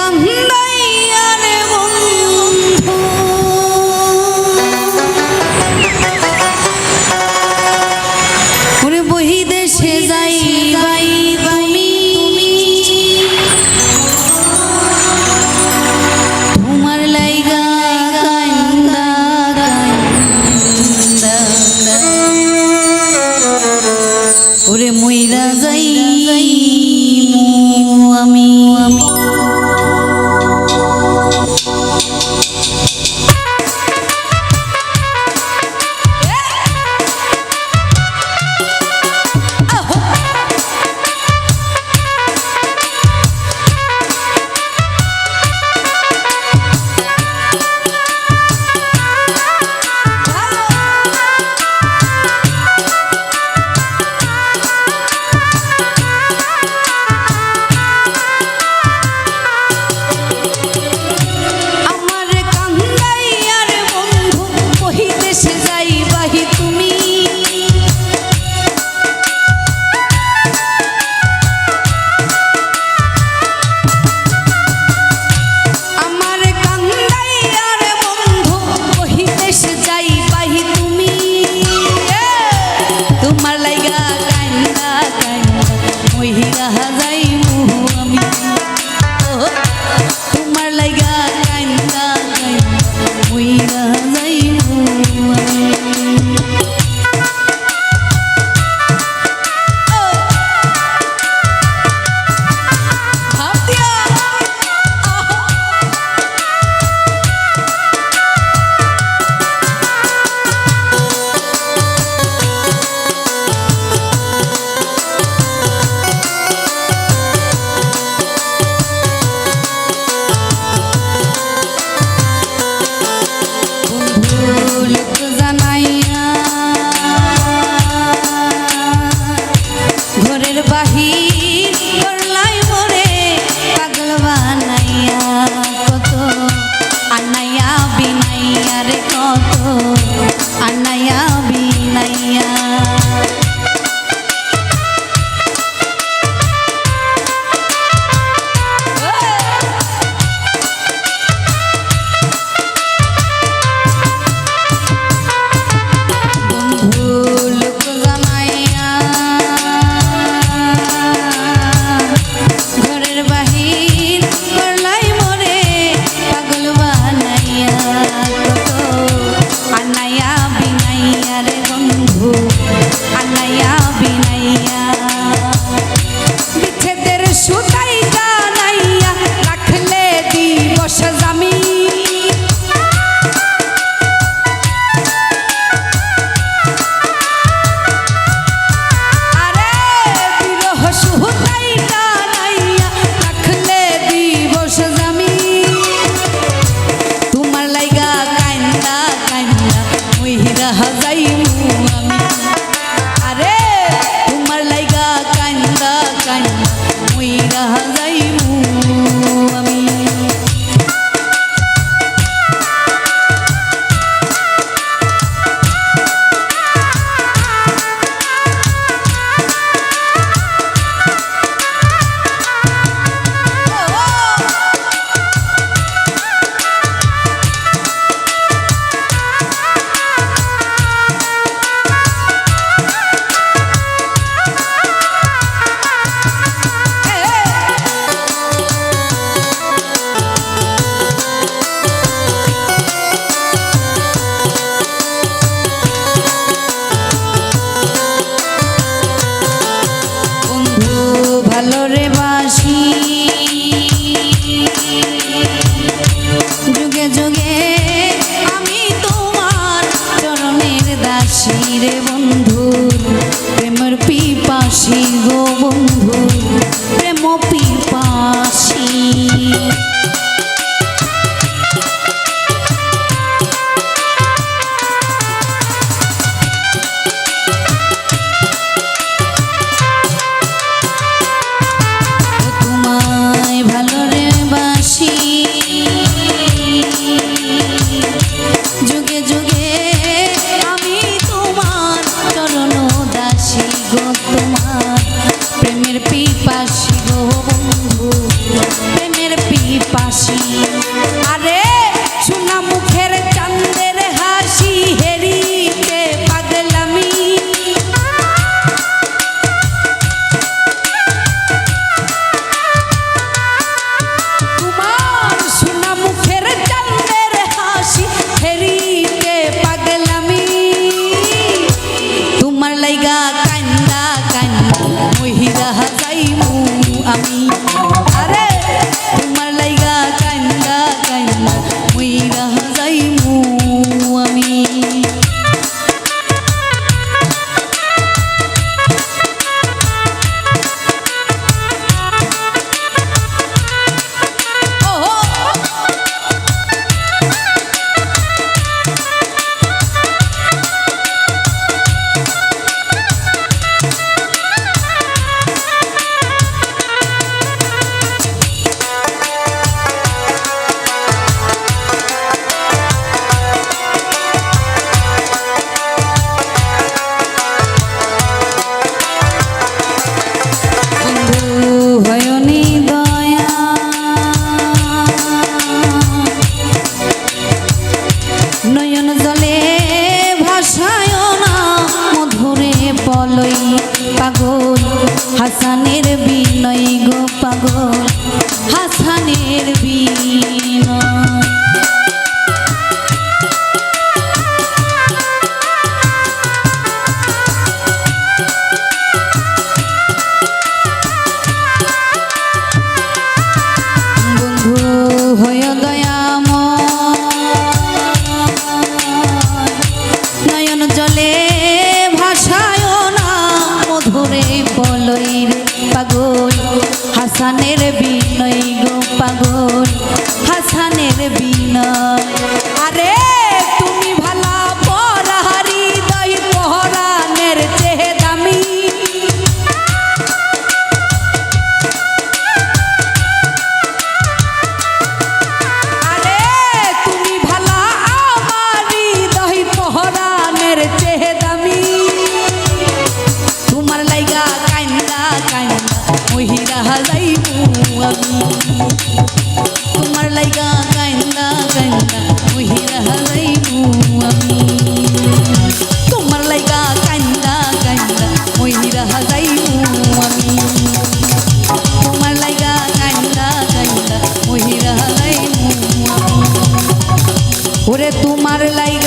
কান্দাইয়া রে বন্ধু ওরে বহি দেশে যাই বাই তুমি তোমার লাইগা কান্দা কান্দা ওরে মইরা যাই আমি পিপাসী গো বন্ধু, প্রেমের পিপাসী। হাসি আরে সোনা মুখের চাঁদের হাসি হেরিতে পাগলামি তোমার সোনা মুখের চাঁদের হাসি হেরিতে পাগলামি তোমার লাইগা কান্দা কান্দা মহিরা যাইমু আমি আরে তোমার লাইগা কান্দা কান্দা মহিরা যাইমু আমি নয়ন জলে ভাসায় না মধুরে পলই পাগল হাসানের বিনয় গো পাগল হাসানের বিনয় বন্ধু হয় নয়ন জলে ভাসায় না মধুরে বলই রে পাগল হাসানের বিনয় গো পাগল হাসানের বিনয় আরে তুমি ভালা পরাহারি দই পহরানের চেয়ে দামি আরে তুমি ভালা আমারি দই পহরানের চেয়ে দামি তোমার লাইগা কান্দা কান্দা মহিরা যাইমু আমি তোমার লাইগা কান্দা কান্দা মহিরা যাইমু আমি তোমার লাইগা কান্দা কান্দা মহিরা যাইমু আমি তোমার লাইগা কান্দা কান্দা মহিরা যাইমু আমি ওরে তোমার লাইগা